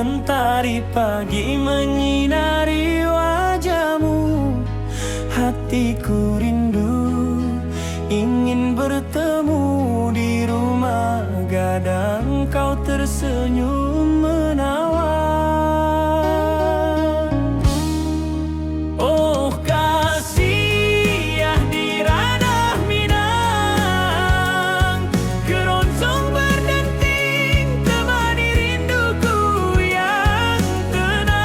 Mentari pagi menyinari wajahmu. Hatiku rindu ingin bertemu di rumah gadang. Kau tersenyum menawan. Oh kasih ya di ranah Minang, keroncong berdenting temani rinduku yang tenang.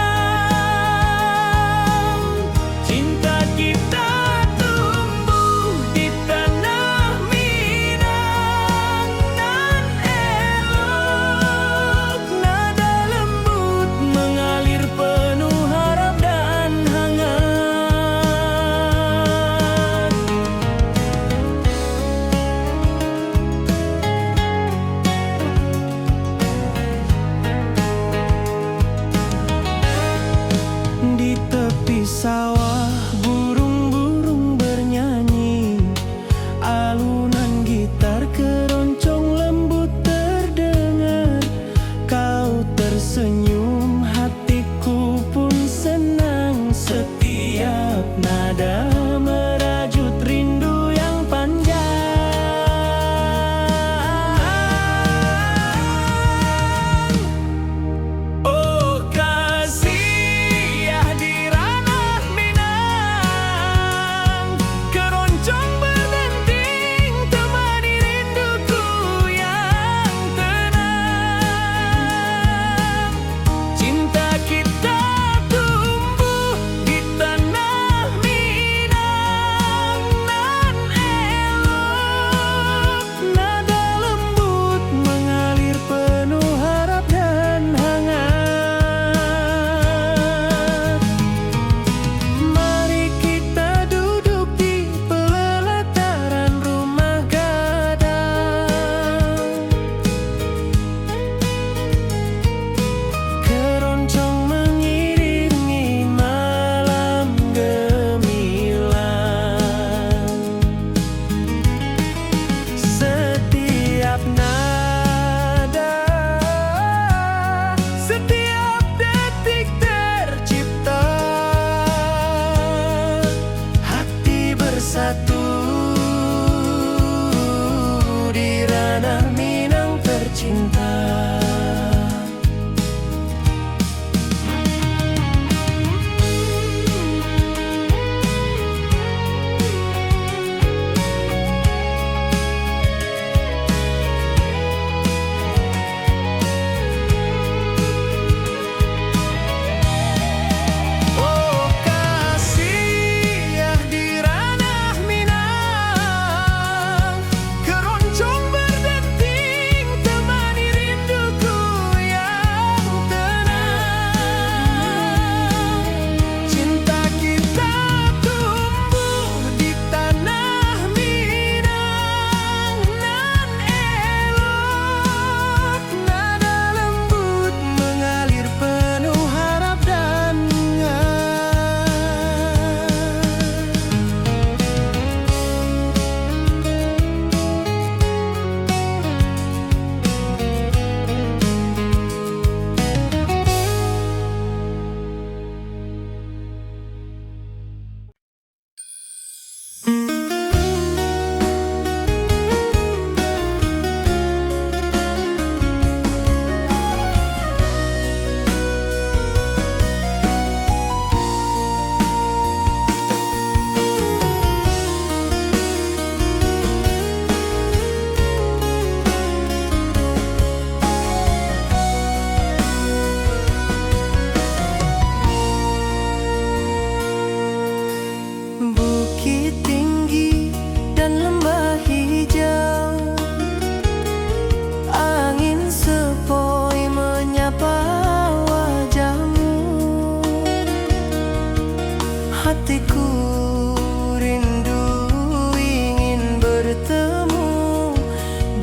Cinta kita tumbuh di tanah Minang, nan elok nada lembut mengalir penuh harap dan hangat. Di tepi sawah burung-burung bernyanyi, alunan gitar keroncong lembut terdengar. Kau tersenyum, hatiku pun senang. Setiap nada merajut rindu yang panjang. Oh kasih ya di ranah Minang, keroncong berdenting temani rinduku yang tenang. Cinta kita tumbuh di tanah Minang, nan elok nada lembut mengalir penuh harap dan hangat. Mari kita duduk di pelataran rumah gadang. Keroncong mengiringi malam gemilang. Setiap nada, setiap detik tercipta. Hati bersatu di ranah Minang tercinta. Oh kasih ya di ranah Minang, keroncong berdenting temani rinduku yang tenang. Cinta kita tumbuh di tanah Minang, nan elok nada lembut mengalir penuh harap dan bukit tinggi dan lembah hijau, angin sepoi menyapa wajahmu. Hatiku rindu ingin bertemu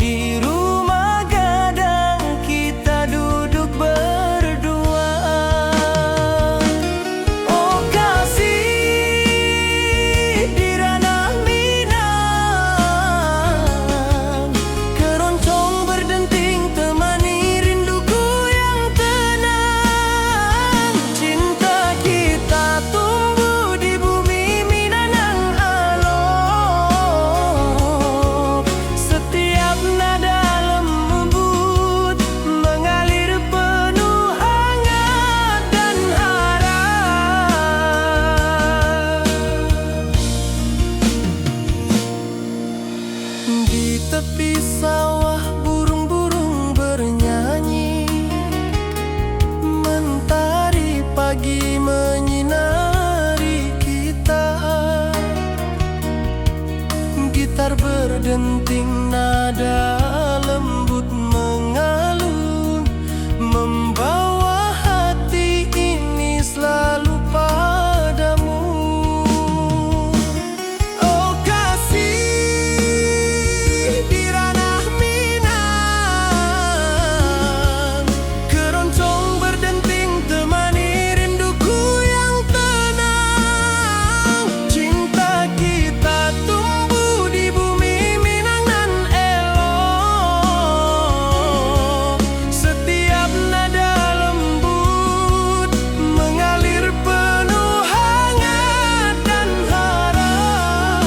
di rumah gadang. Kita duduk berdua. Oh kasih di ranah Minang, keroncong berdenting temani rinduku yang tenang. berdenting nada lembut mengalun, membawa hati ini selalu padamu. Oh kasih di ranah Minang, keroncong berdenting temani rinduku yang tenang. Cinta kita tumbuh di bumi Minang nan elok, setiap nada lembut mengalir penuh hangat dan harap.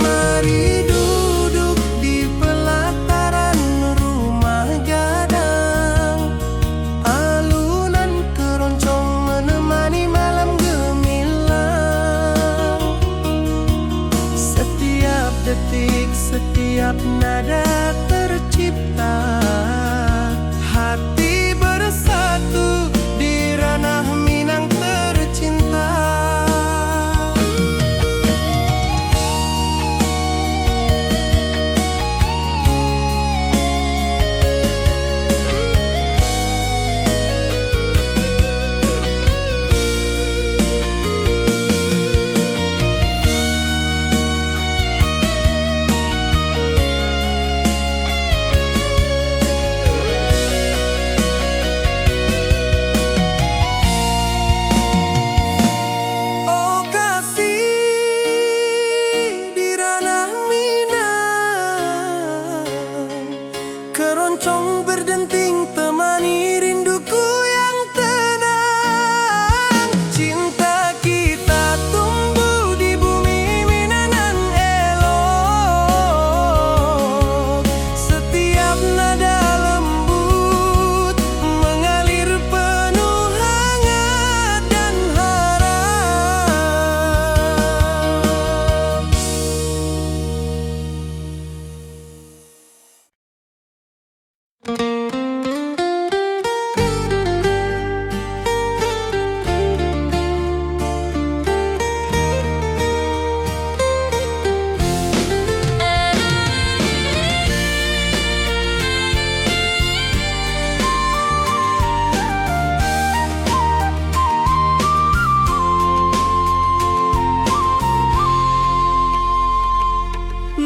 Mari duduk di pelataran rumah gadang, alunan keroncong menemani malam gemilang. Setiap detik, setiap nada tercipta, hati bersatu di ranah Minang tercinta. Oh kasih di ranah Minang, keroncong berdenting temani rinduku yang tenang. Cinta kita tumbuh di bumi Minang nan elok, setiap nada lembut mengalir penuh hangat dan harap.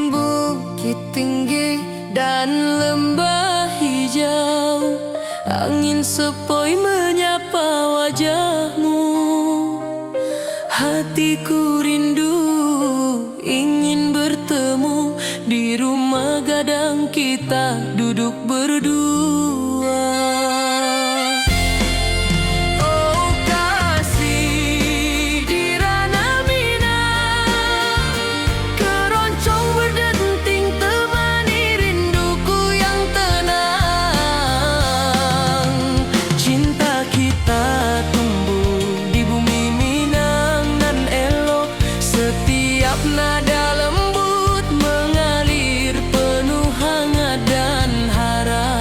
Bukit tinggi dan lembah hijau, angin sepoi menyapa wajahmu. Hatiku rindu ingin bertemu di rumah gadang kita duduk berdua. Oh kasih di ranah Minang, keroncong berdenting temani rinduku yang tenang. Cinta kita tumbuh di bumi Minang nan elok, setiap nada lembut mengalir penuh hangat dan harap.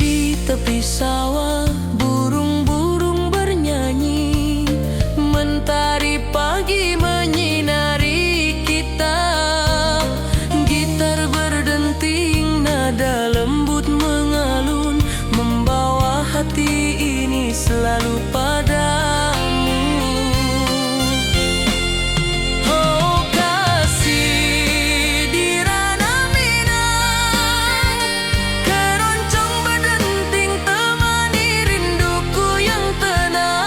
Di tepi sawah burung-burung bernyanyi, mentari pagi menyinari kita. Gitar berdenting nada lembut mengalun, membawa hati ini selalu padamu. Oh kasih di ranah Minang, keroncong berdenting temani rinduku yang tenang.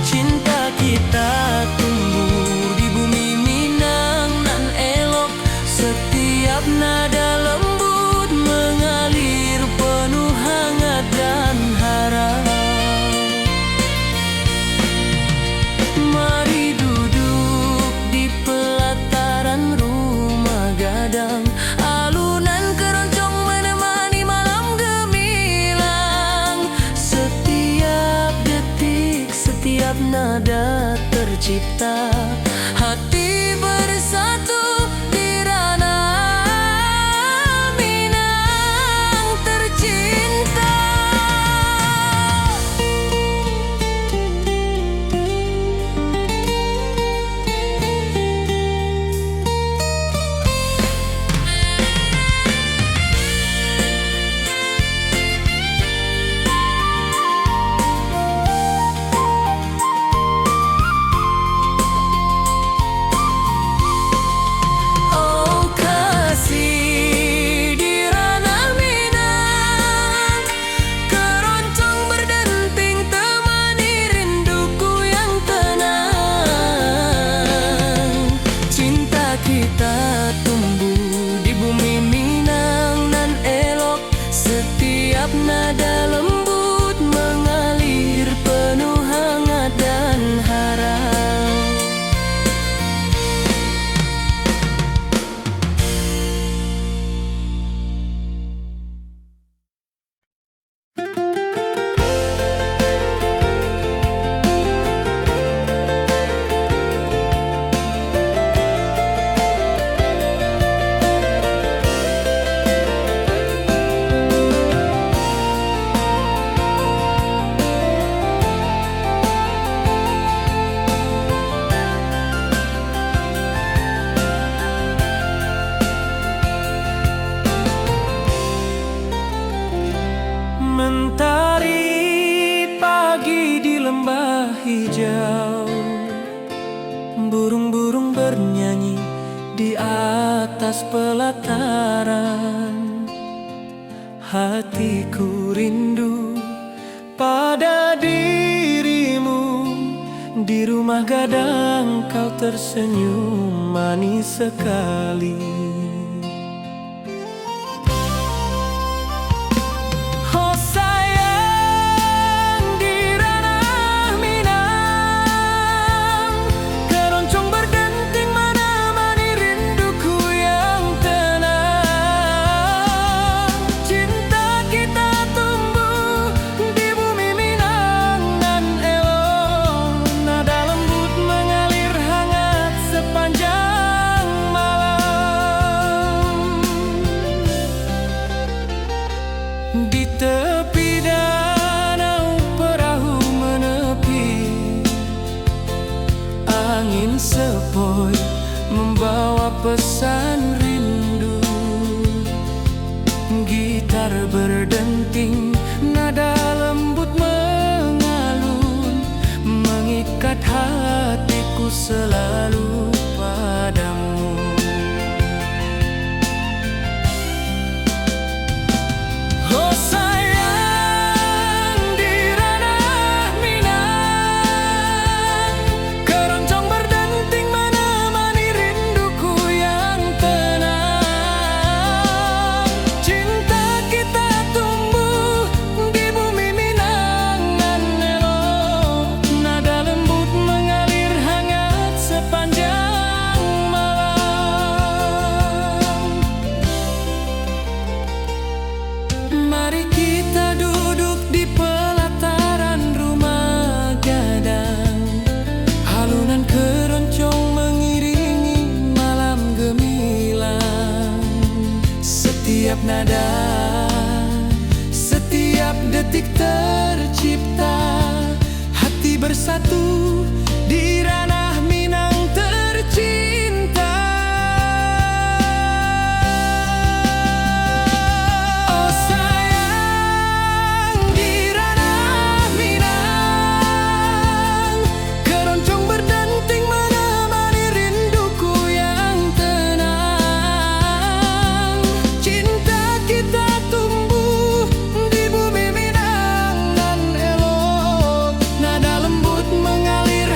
Cinta kita tumbuh di bumi Minang nan elok, setiap nada lembut mengalir penuh hangat dan harap. Mari duduk di pelataran rumah gadang, alunan keroncong menemani malam gemilang. Setiap detik, setiap nada tercipta, hati bersatu di ranah Minang tercinta. atas pelataran. Hatiku rindu pada dirimu. Di rumah gadang kau tersenyum manis sekali. Oh sayang, di ranah Minang, keroncong berdenting menemani rinduku yang tenang. Cinta kita tumbuh di bumi Minang nan elok, nada lembut mengalir hangat sepanjang malam. Di tepi danau perahu menepi, angin sepoi membawa pesan rindu. Gitar berdenting, nada lembut mengalun, mengikat hatiku selalu padamu. Oh sayang, di ranah Minang, keroncong berdenting menemani rinduku yang tenang. Cinta kita tumbuh di bumi Minang nan elok, nada lembut mengalir hangat sepanjang malam. Mari kita duduk di pelataran rumah gadang, alunan keroncong mengiringi malam gemilang. Setiap nada, setiap detik tercipta, hati bersatu di ranah Minang tercinta. Oh sayang, di ranah Minang, keroncong berdenting menemani rinduku yang tenang. Cinta kita tumbuh di bumi Minang nan elok, nada lembut mengalir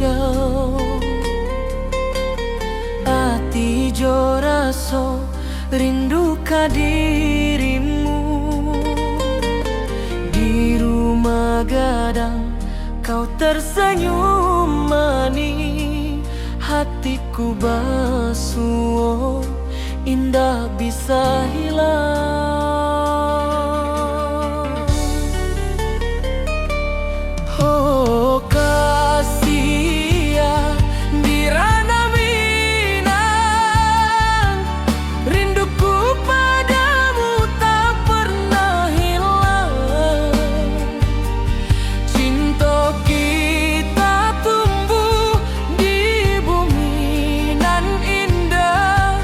hijau. Ati jo raso rindu ka dirimu. Di rumah gadang kau tersenyum manis. Hatiku basuh, indah bisa hilang. Oh kasih ya di ranah Minang, rinduku padamu tak pernah hilang. Cinta kita tumbuh di bumi nan indah.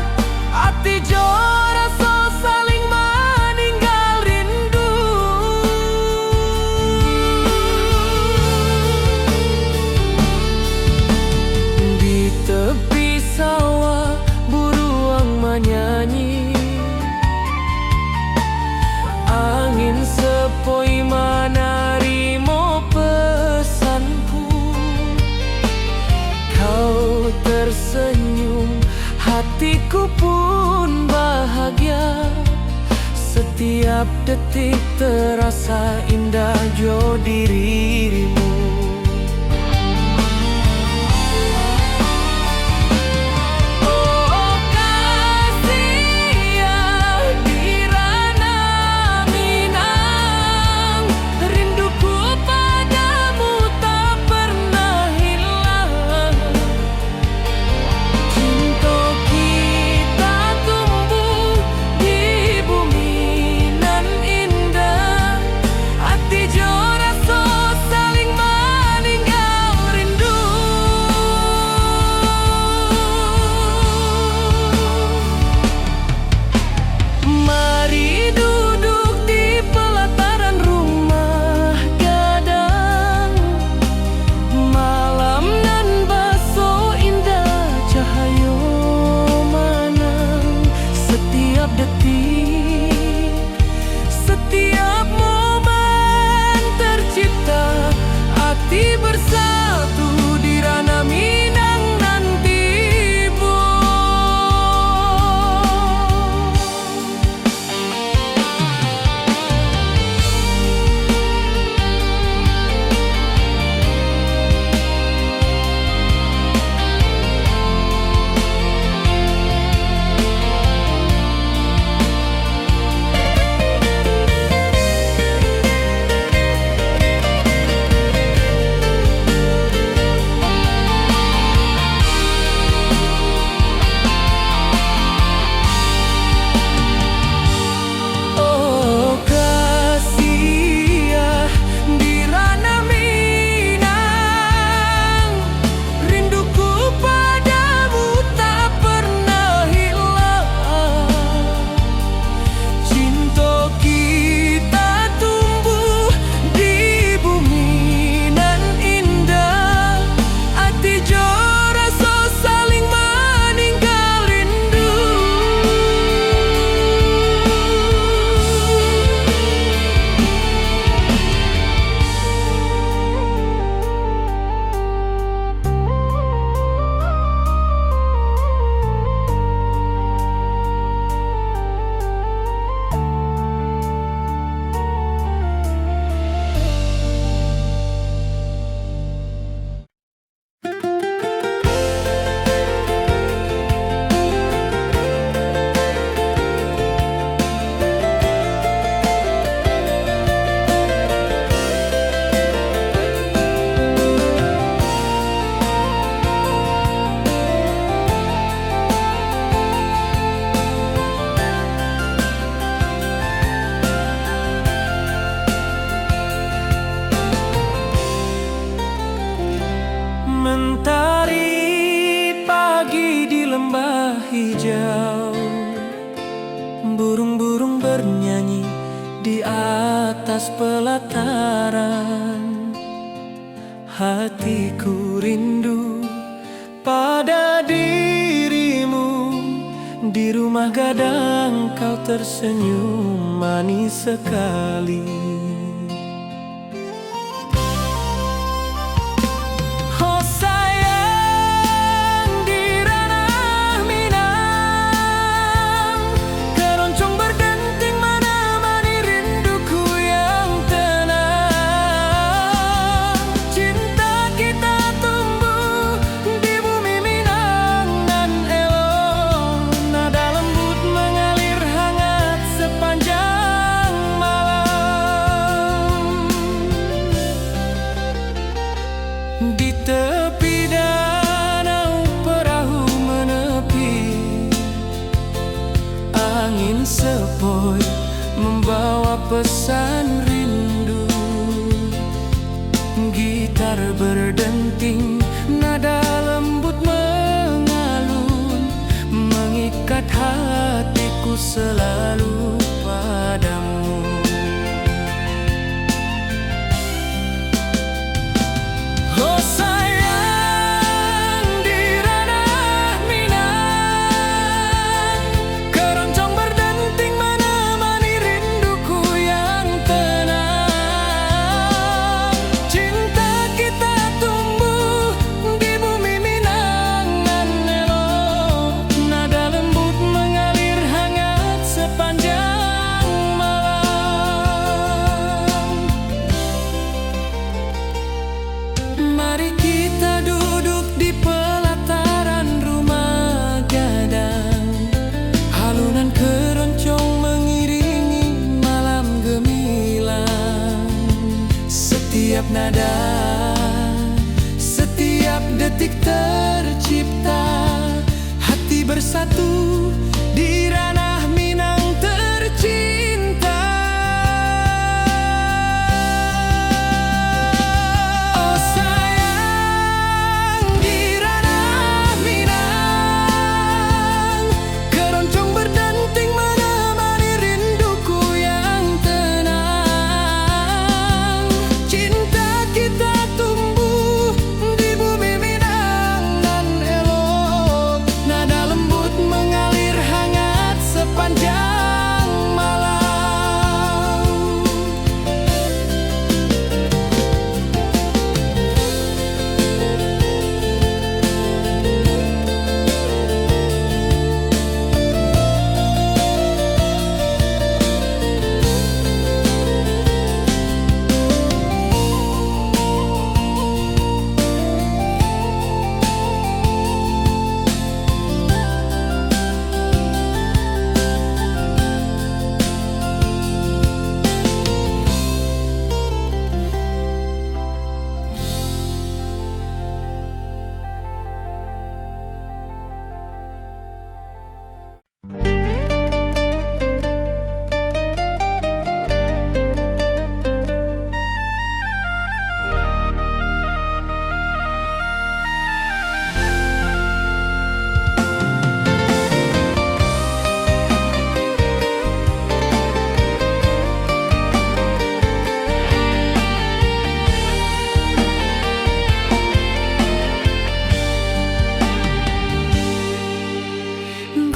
Hati jo rasa saling meninggal rindu. Di tepi sawah buruang menyanyi, angin sepoi menarimo pesanku. Kau tersenyum, hatiku pun bahagia. Setiap detik terasa indah jo dirimu. Oh kasih ya di ranah Minang, rinduku padamu tak pernah hilang. Cinta kita tumbuh di bumi nan indah. Hati jo rasa saling meninggal rindu. Mari duduk di pelataran rumah gadang. Malam nan baso indah cahayo manang. Setiap detik, setiap momen tercipta. Hati bersatu di ranah Minang nanti bu. Oh kasih ya di ranah Minang, rinduku padamu tak pernah hilang. Cinta kita tumbuh di bumi nan indah. Hati jo rasa saling meninggal rindu. Mentari pagi di lembah hijau, burung-burung bernyanyi di atas pelataran. Hatiku rindu pada dirimu. Di rumah gadang kau tersenyum manis sekali. Oh sayang sepoi membawa pesan rindu. Gitar berdenting, nada lembut mengalun, mengikat hatiku selalu padamu. Oh sayang, di ranah Minang, keroncong berdenting menemani rinduku yang tenang. Cinta kita tumbuh di bumi Minang nan elok, nada lembut mengalir hangat sepanjang malam. Mari kita duduk di pelataran rumah gadang, alunan keroncong mengiringi malam gemilang. Setiap nada, setiap detik tercipta, hati bersatu di ranah Minang tercinta. Oh sayang, di ranah Minang, keroncong berdenting menemani rinduku yang tenang. Cinta kita tumbuh di bumi Minang nan elok, nada lembut mengalir hangat sepanjang malam.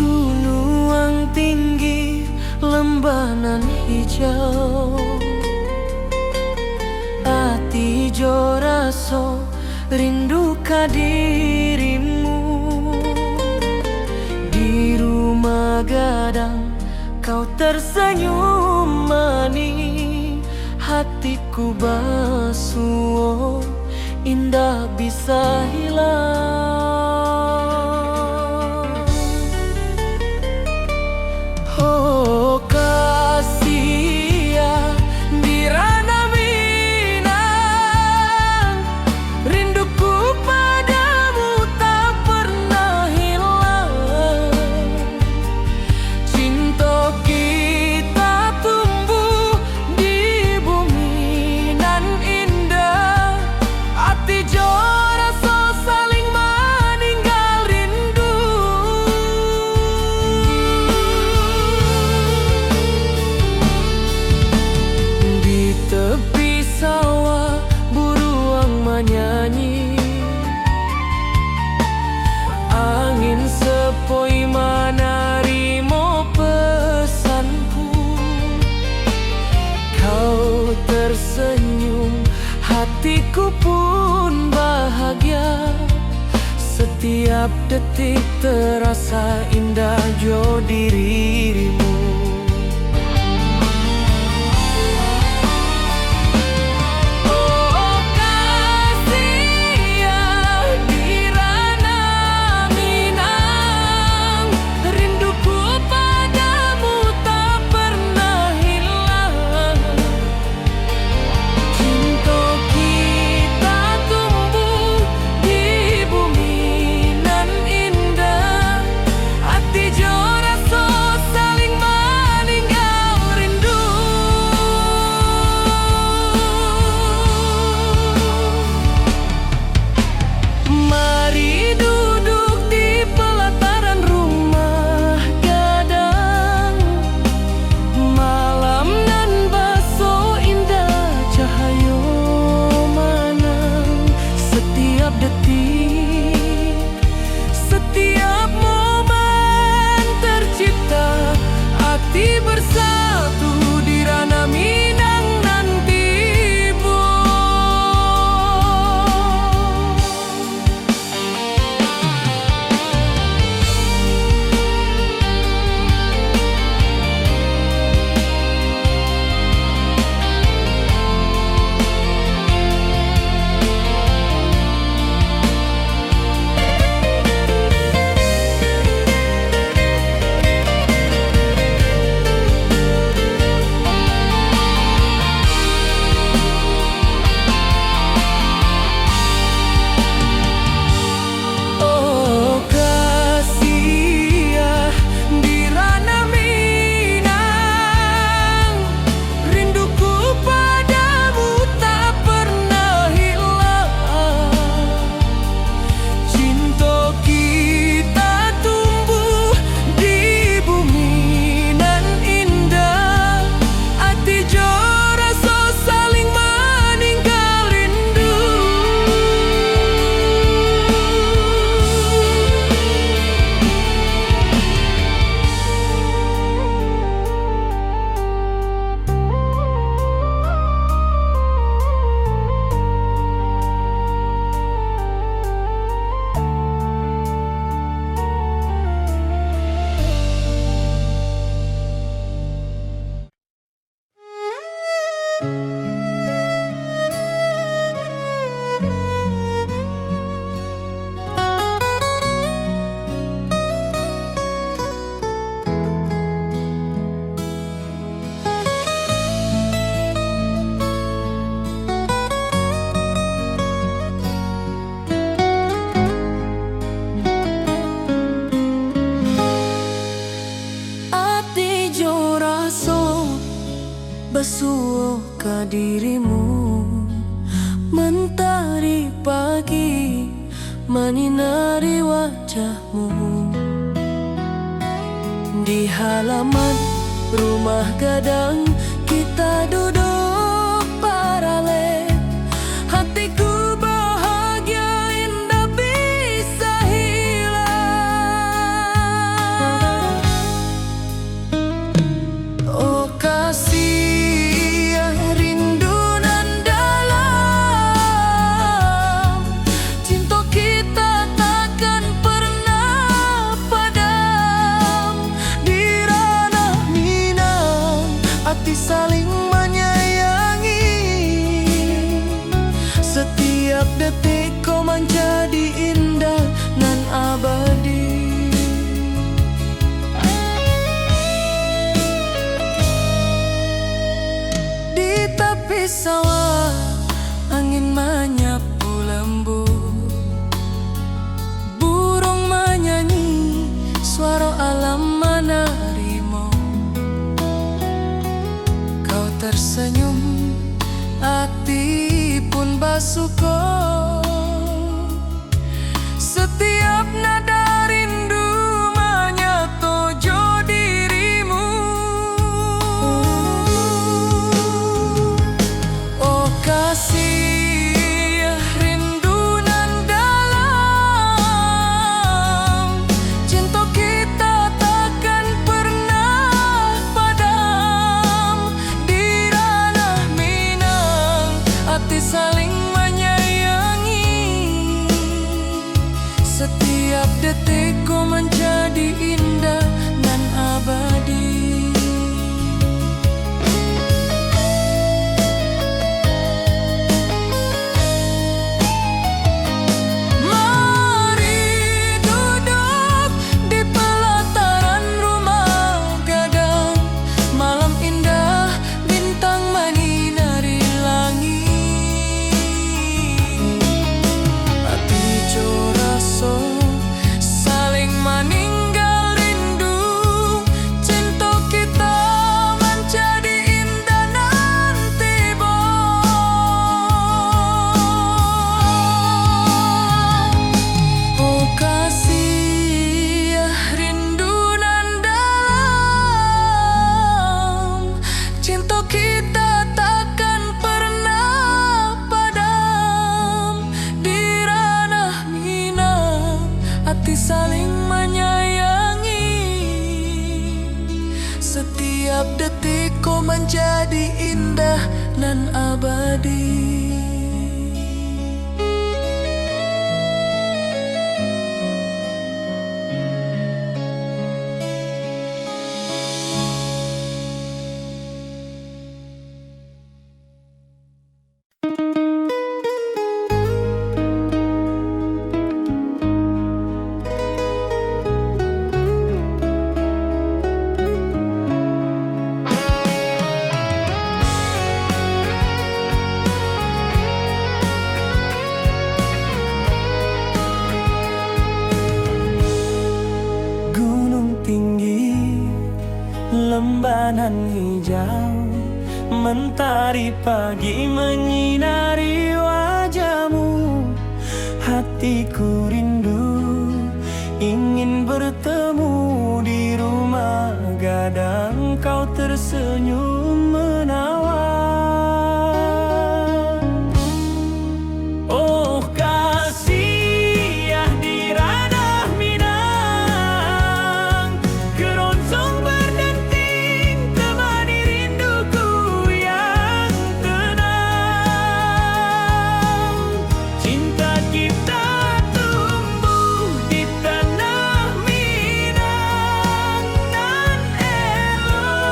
Gunung tinggi, lembah nan hijau, ati jo raso rindu ka dirimu. Di rumah gadang kau tersenyum manis, hatiku basuh indah bisa hilang. Oh kasih ya, di ranah Minang, rinduku padamu tak pernah hilang. Cinta kita tumbuh di bumi nan indah, hati jo rasa saling meninggal rindu. Di tepi sawah buruang menyanyi, angin sepoi menarimo pesanku. Kau tersenyum, hatiku pun bahagia. Setiap detik terasa indah jo dirimu. Oh kasih ya, di ranah Minang, rinduku padamu tak pernah hilang. Cinta kita tumbuh di bumi nan indah, hati jo rasa saling basuh ke dirimu. Mentari pagi menyinari wajahmu. Di halaman rumah gadang kita duduk paralel. Hatiku bahagia indah bisa hilang. Oh kasih yang rindu nan dalam, cinta kita takkan pernah padam. Di ranah Minang hati saling menyayangi. Setiap detik kau menjadi indah nan abadi. Di tepi sawah angin menyapu lembut, burung menyanyi, suara alam menerimu. Kau tersenyum, hati pun bersyukur. Setiap nada rindu menyatu dirimu. Oh kasih rindu nan dalam, cinta kita takkan pernah padam. Di ranah Minang hati saling menyayangi. Setiap detik kau menjadi indah nan abadi. Mari duduk di pelataran rumah gadang. Malam indah, bintang menyinari langit. Hati coraso saling meninggal rindu. Cinta kita menjadi indah nanti bo. Oh kasih rindu nan dalam, cinta kita takkan pernah padam. Di ranah Minang hati saling menyayangi. Setiap detik kau menjadi indah nan abadi. Gunung tinggi, lembanan hijau, mentari pagi menyinari wajahmu. Hatiku rindu ingin bertemu di rumah gadang. Kau tersenyum menawan. Oh kasih di ranah Minang, keroncong berdenting temani rinduku yang tenang. Cinta kita tumbuh di tanah Minang nan elok.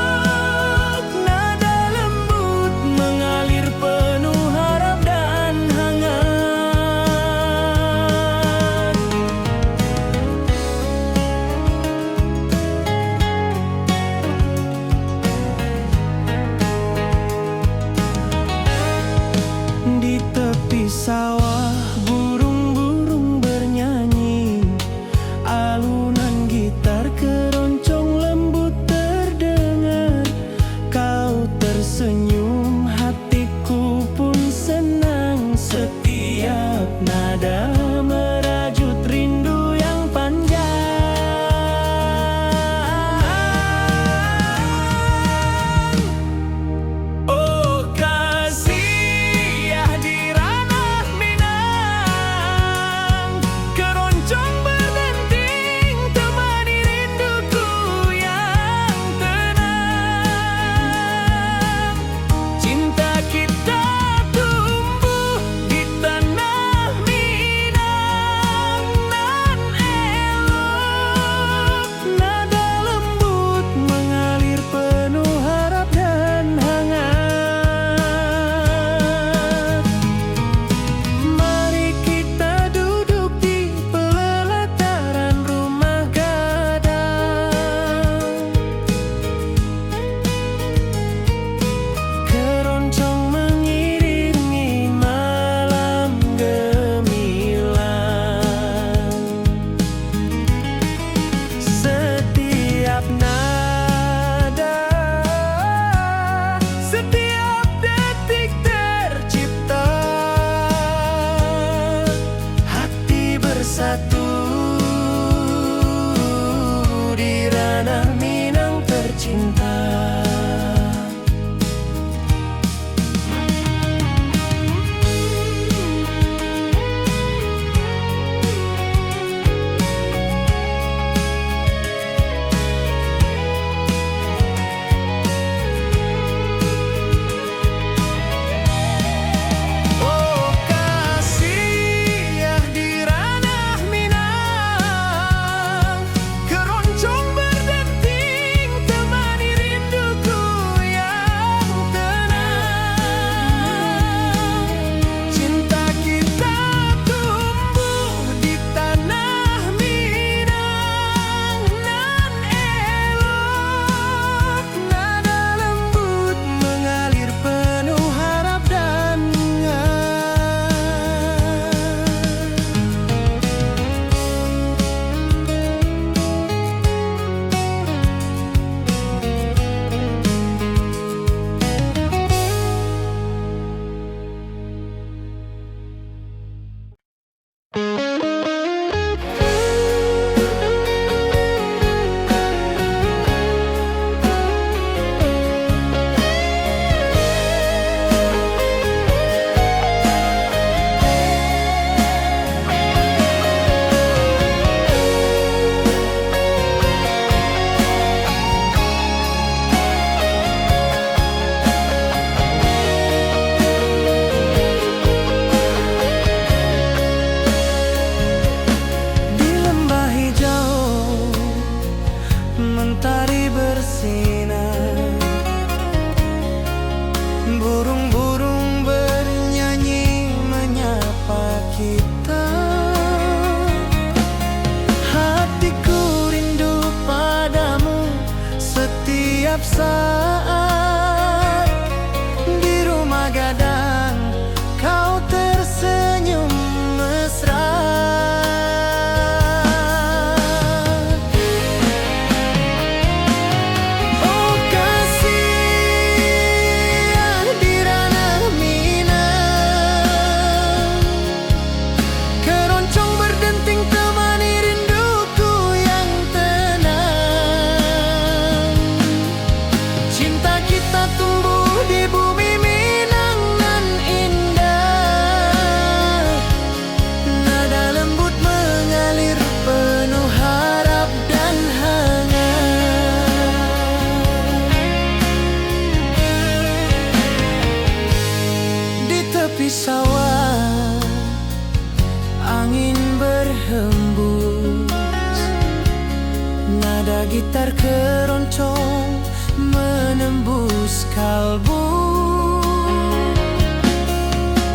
menembus kalbu.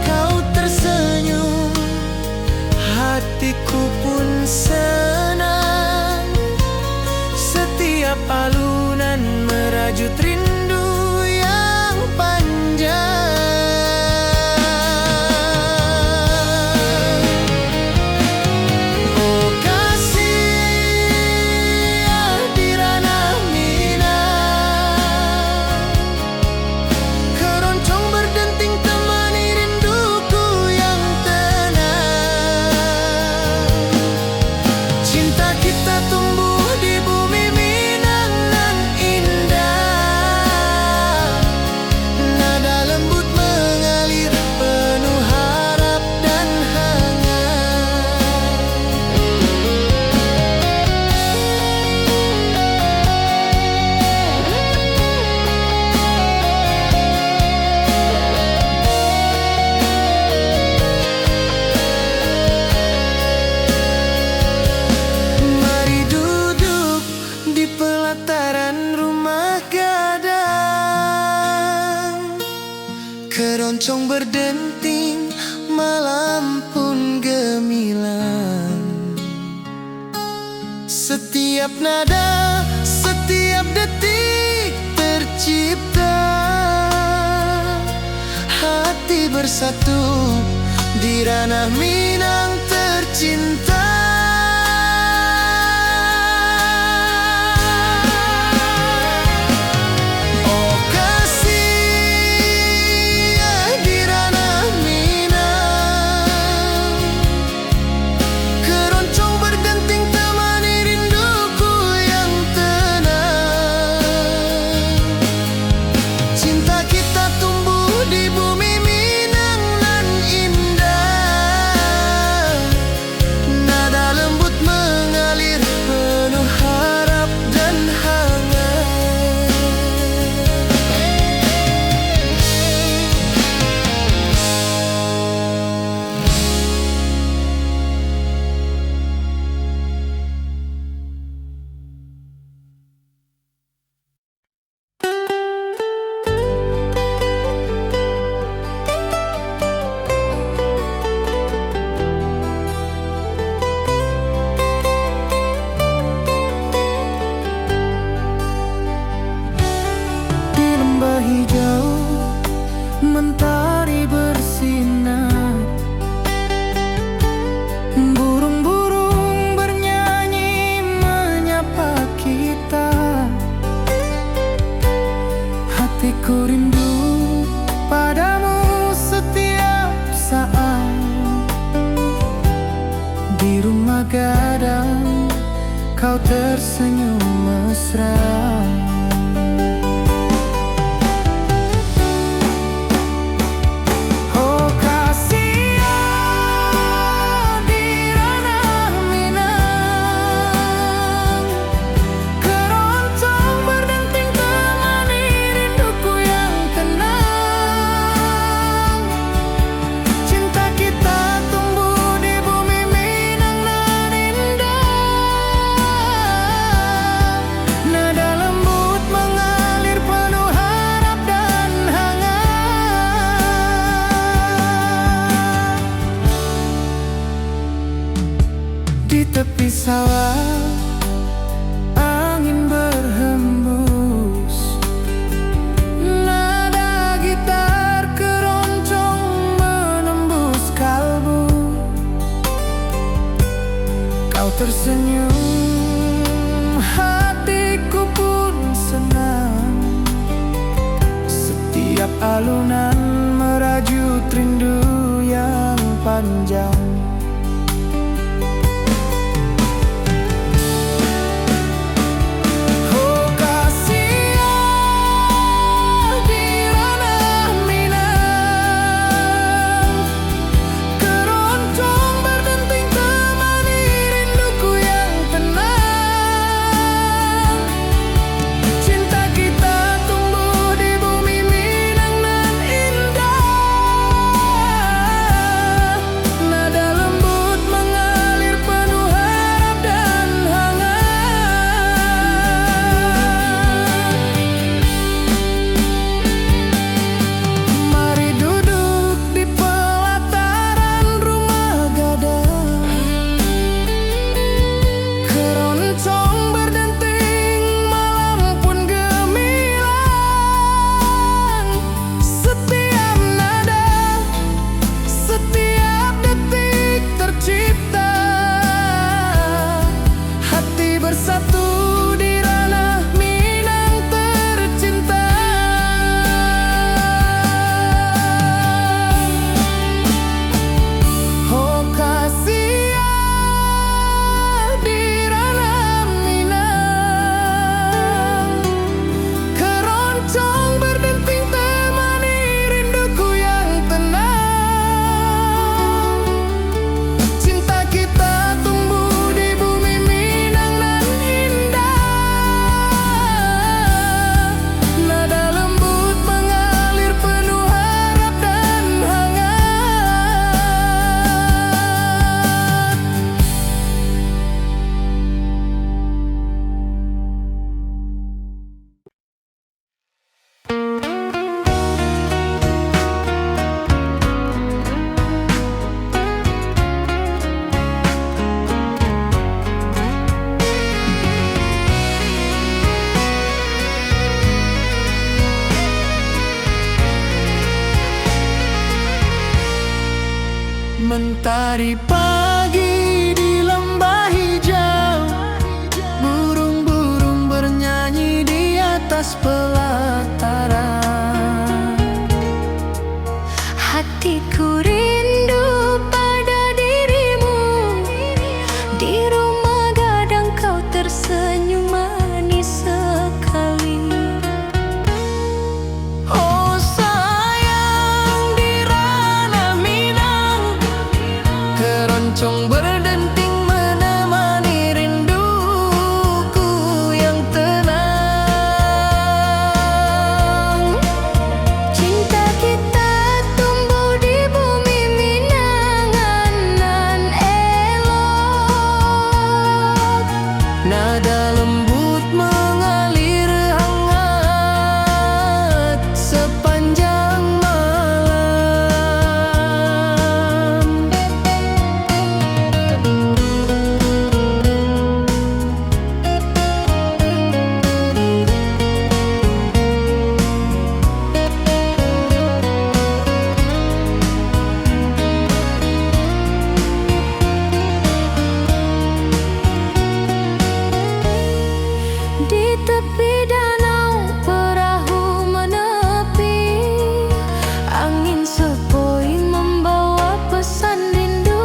Kau tersenyum, hatiku pun senang. Setiap alunan merajut rindu yang panjang. Oh kasih di ranah Minang, keroncong berdenting temani rinduku yang tenang. Cinta kita tumbuh di bumi Minang nan indah. Nada lembut mengalir penuh harap dan hangat. Mari duduk di pelataran rumah gadang. Keroncong berdenting, malam pun gemilang. Setiap nada, setiap detik tercipta. Hati bersatu di ranah Minang tercinta. Oh kasih di ranah Minang, keroncong berdenting temani rinduku yang tenang. Cinta kita tumbuh di bumi Minang nan indah. Nada lembut mengalir penuh harap dan hangat. Di lembah hijau mentari bersinar. Burung-burung bernyanyi menyapa kita. Hatiku rindu padamu setiap saat. Di rumah gadang kau tersenyum mesra. Oh kasih di ranah Minang, keroncong berdenting temani rinduku yang tenang. Cinta kita tumbuh di bumi Minang nan indah. Nada lembut mengalir penuh harap dan hangat. Di tepi sawah angin berhembus. Nada gitar keroncong menembus kalbu. Kau tersenyum, hatiku pun senang. Setiap alunan merajut rindu yang panjang. Oh kasih di ranah Minang, keroncong berdenting temani rinduku yang tenang. Cinta kita tumbuh di bumi Minang nan indah. Nada Tari pagi di lembah hijau, burung-burung bernyanyi di atas pelataran. Hatiku rindu pada dirimu, di rumah gadang kau tersenyum manis sekali. Oh sayang, di ranah Minang, keroncong berdenting menemani rinduku yang tenang. Cinta kita tumbuh di bumi Minang nan elok. Nada lembut mengalir hangat sepanjang malam. Di tepi danau perahu menepi, angin sepoi membawa pesan rindu.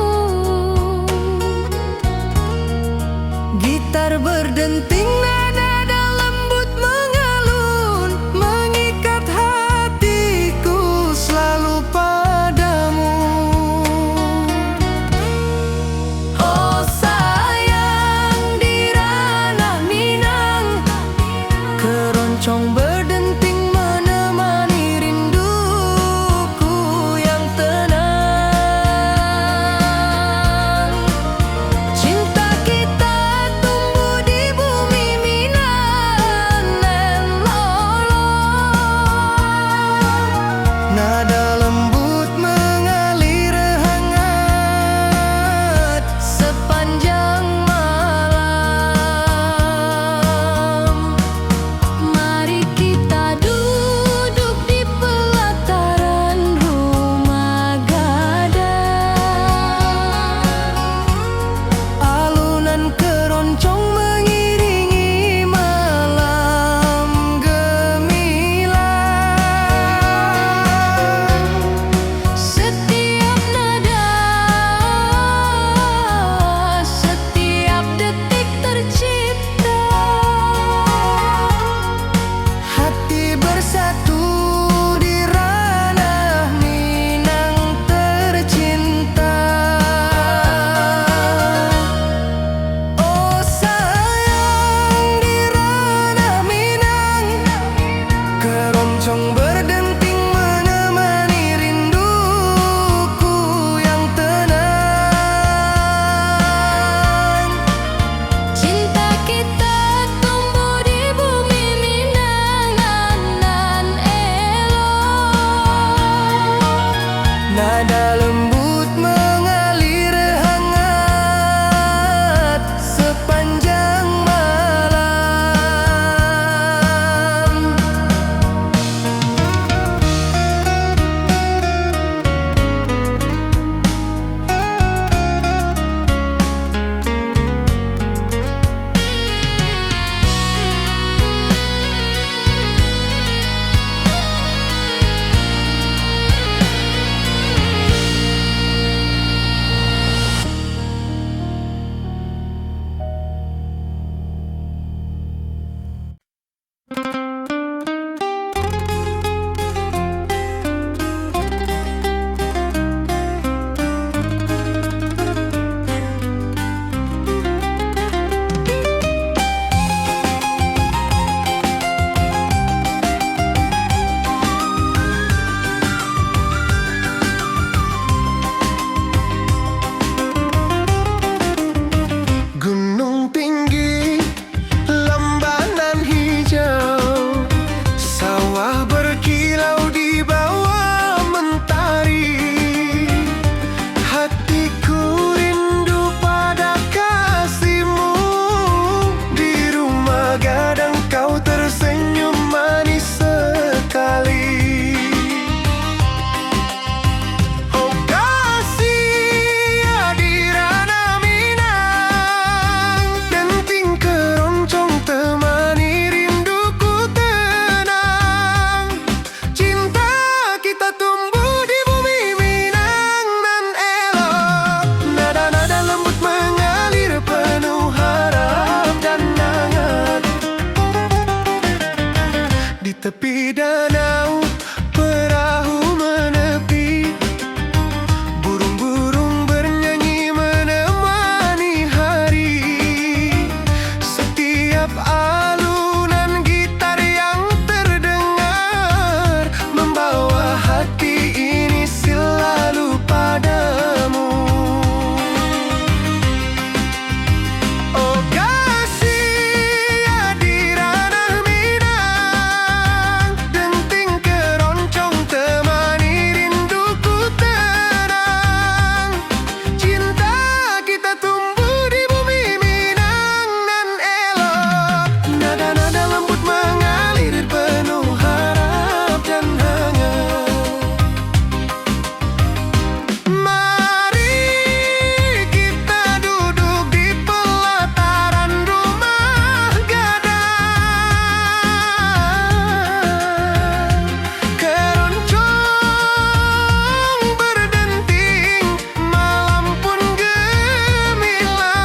Gitar berdenting, nada lembut mengalun, mengikat hatiku selalu padamu. Oh sayang, di ranah Minang, keroncong berdenting menemani rinduku yang tenang. Cinta kita tumbuh di bumi Minang nan lolong. Nada lembut mengalir hangat sepanjang malam. Mari kita duduk di pelataran rumah gadang. Alunan keroncong mengiringi malam gemilang. Setiap nada, setiap detik tercipta. Hati bersatu di ranah Minang tercinta. Oh sayang, di ranah Minang, keroncong berdenting menemani rinduku yang tenang. Cinta kita tumbuh di bumi Minang nan danau, perahu menepi, burung-burung bernyanyi menemani hari. Setiap alunan gitar yang terdengar membawa hati ini selalu padamu. Oh kasih di ranah Minang, denting keroncong temani rinduku tenang. Cinta kita tumbuh di bumi Minang nan elok, nada-nada lembut mengalir penuh harap dan hangat. Mari kita duduk di pelataran rumah gadang. Keroncong berdenting, malam pun gemilang.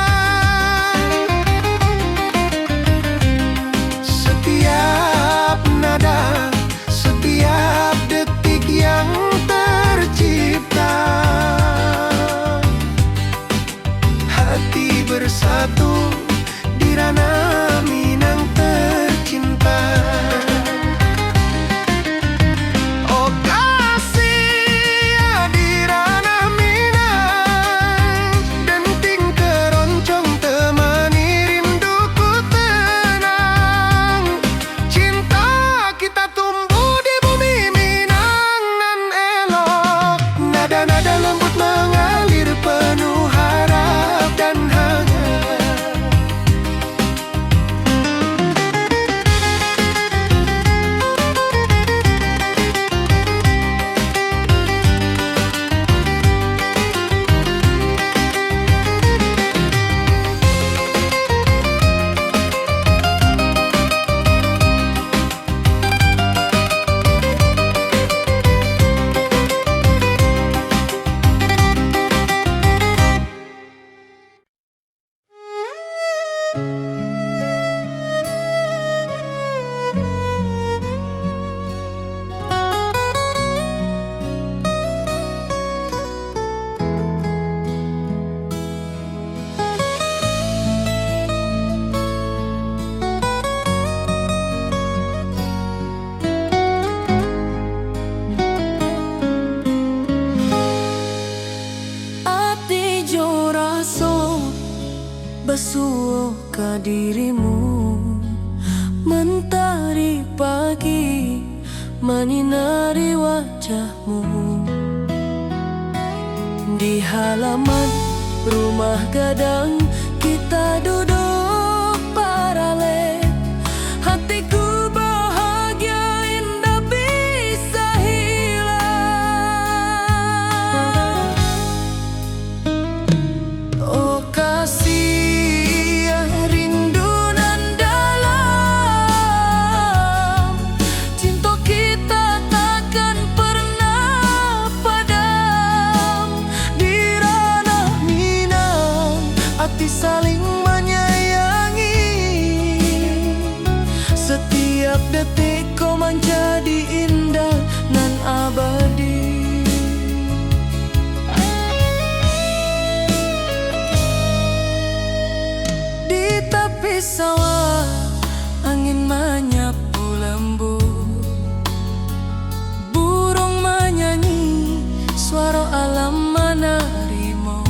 Setiap nada, setiap detik yang tercipta, hati bersatu di ranah Minang tercinta. Oh kasih di ranah Minang, denting keroncong temani rinduku tenang. Cinta kita tumbuh di bumi Minang nan elok, nada-nada lembut mengalir penuh harap dan hangat. Ati jo raso basuh ke dirimu, mentari pagi menyinari wajahmu. Di halaman rumah gadang kita duduk paralel, hatiku bahagia indah bisa hilang. Oh kasih rindu nan dalam, cinta kita takkan pernah padam. Di ranah Minang hati saling menyayangi, setiap detik kau menjadi indah nan abadi. Di tepi sawah angin menyapu lembut, burung menyanyi suara alam menerimu.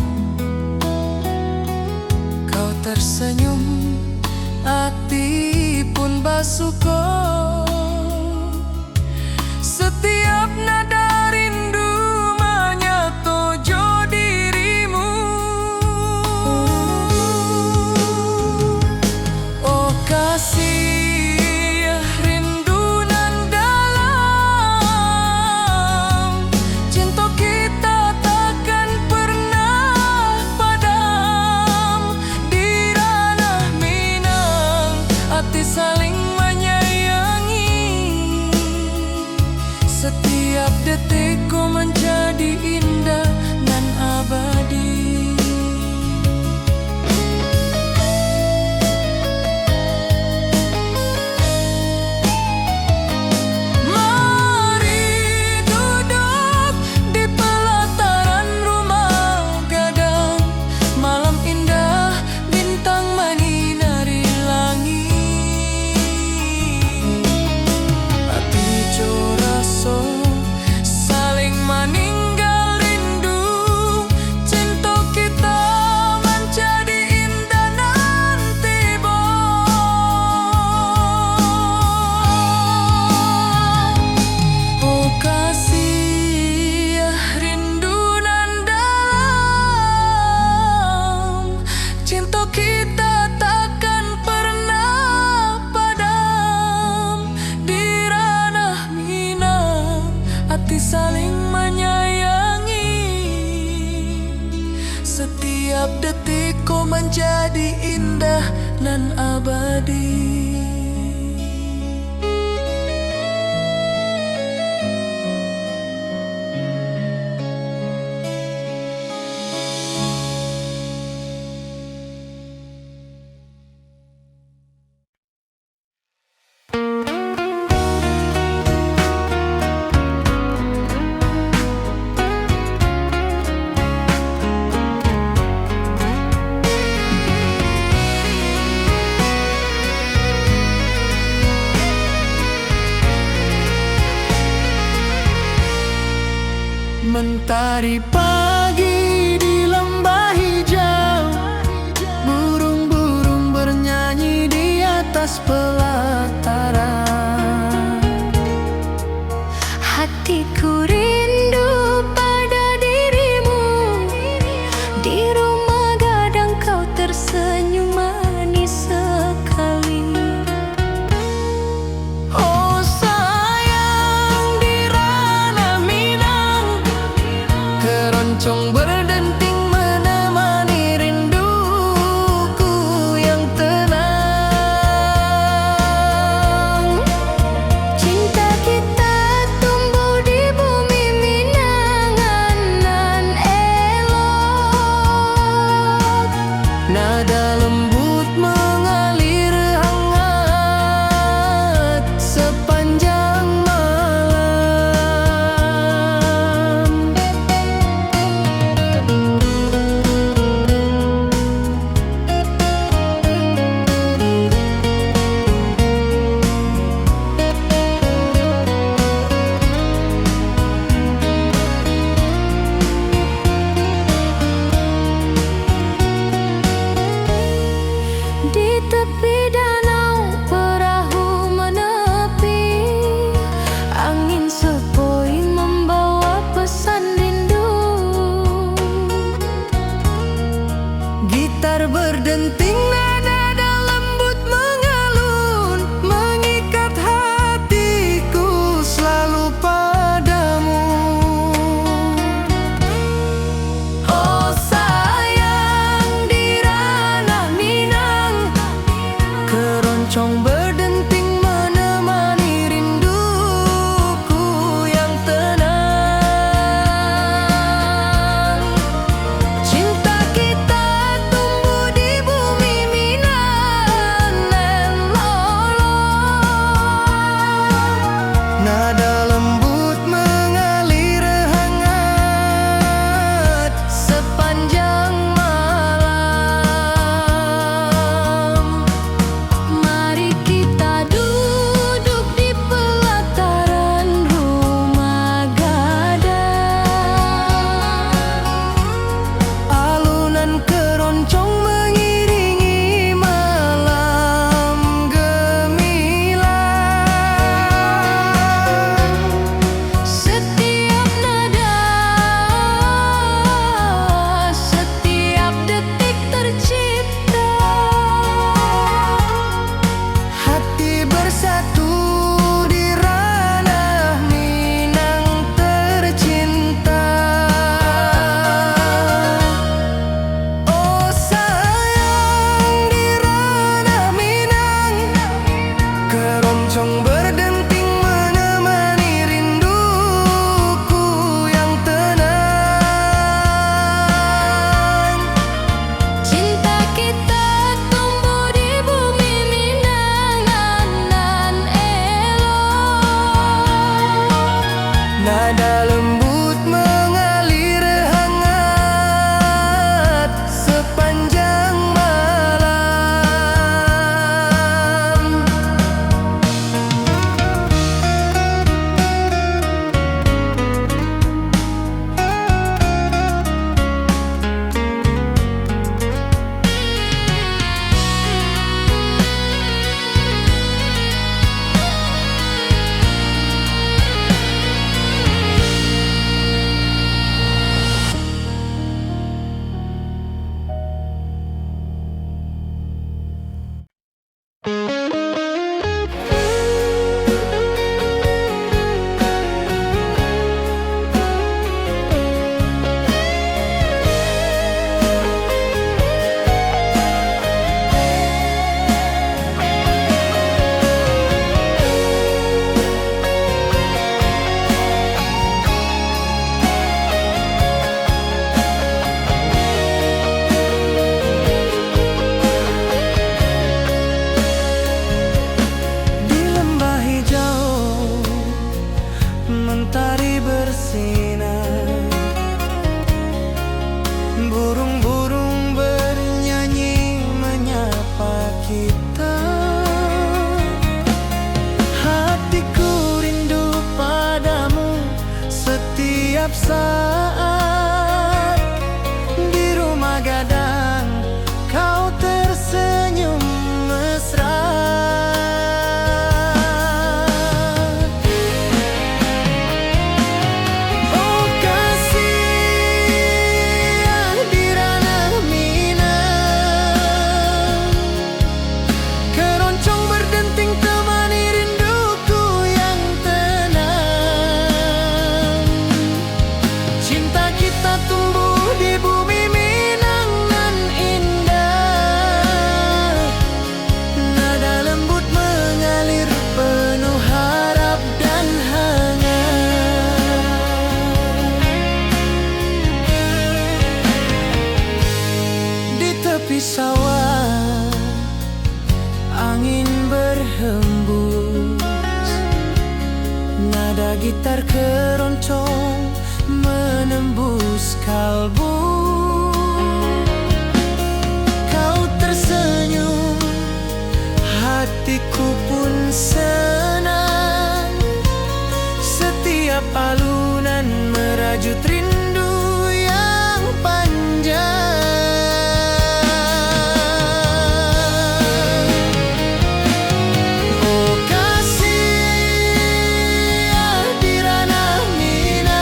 Kau tersenyum, hati pun basuh. Setiap nada rindu menyatu jo dirimu. Oh kasih rindu nan dalam, cinta kita takkan pernah padam. Di ranah Minang hati saling menyayangi, setiap detikku menjadi indah nan abadi. menjadi indah nan abadi. Mentari pagi di lembah hijau, burung-burung bernyanyi di atas pelataran. Hatiku rindu pada dirimu, di rumah gadang kau tersenyum manis sekali. Oh sayang, di ranah Minang keroncong berdenting menemani rinduku yang tenang. Cinta kita tumbuh di bumi. saat di rumah gadang kau tersenyum mesra. Oh kasih di ranah Minang, keroncong berdenting temani rinduku yang tenang. Cinta kita tumbuh di bumi Minang nan indah, nada lembut mengalir penuh harap dan hangat. Di tepi sawah angin berhembus, nada gitar keroncong menembus kalbu. Kau tersenyum, hatiku pun senang. Setiap alunan merajut rindu yang panjang. Oh kasih di ranah Minang,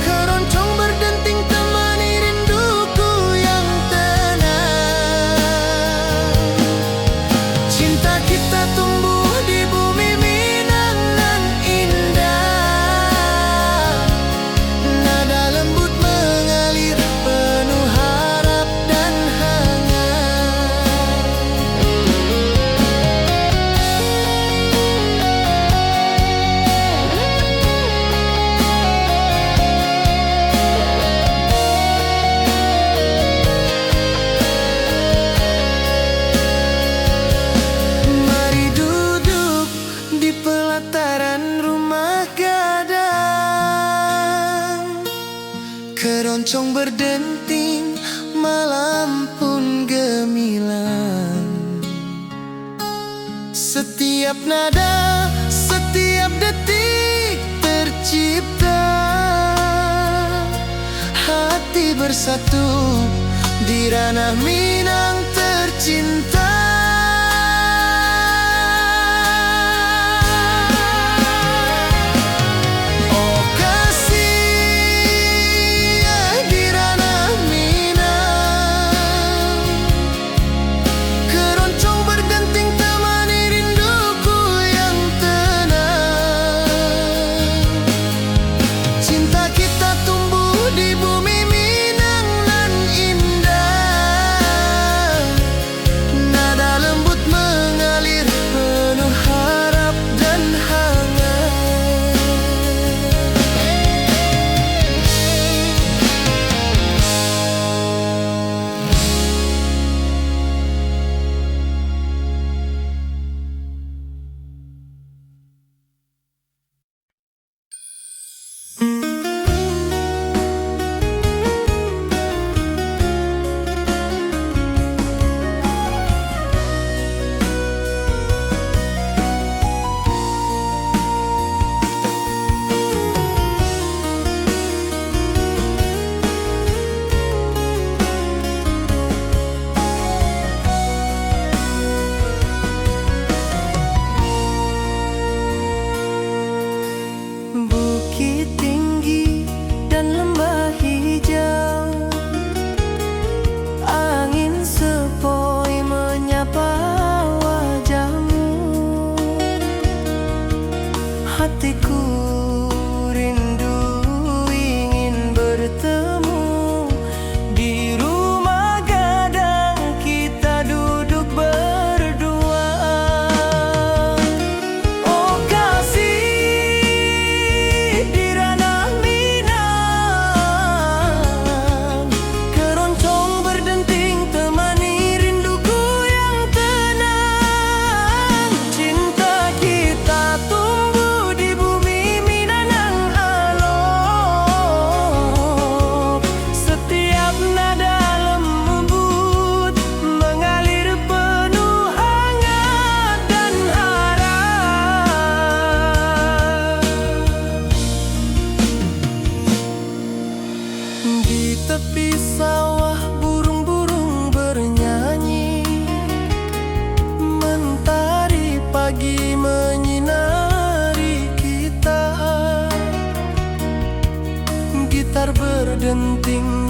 keroncong berdenting temani rinduku yang tenang. Cinta kita tumbuh di bumi Minang nan indah, nada lembut mengalir penuh harap dan hangat. Mari duduk di pelataran rumah gadang, keroncong berdenting, malam pun gemilang. Setiap nada, setiap detik tercipta, hati bersatu di ranah Minang tercinta. Oh kasih di ranah Minang, keroncong berdenting temani rinduku yang tenang. Cinta kita tumbuh di bumi Minang nan indah, nada lembut mengalir penuh harap dan hangat. Bukit tinggi dan lembah hijau, angin sepoi menyapa wajahmu. Hatiku rindu ingin bertemu di rumah gadang, kita duduk berdua. Oh kasih di ranah Minang, keroncong berdenting temani rinduku yang tenang. Cinta kita tumbuh di bumi tinggal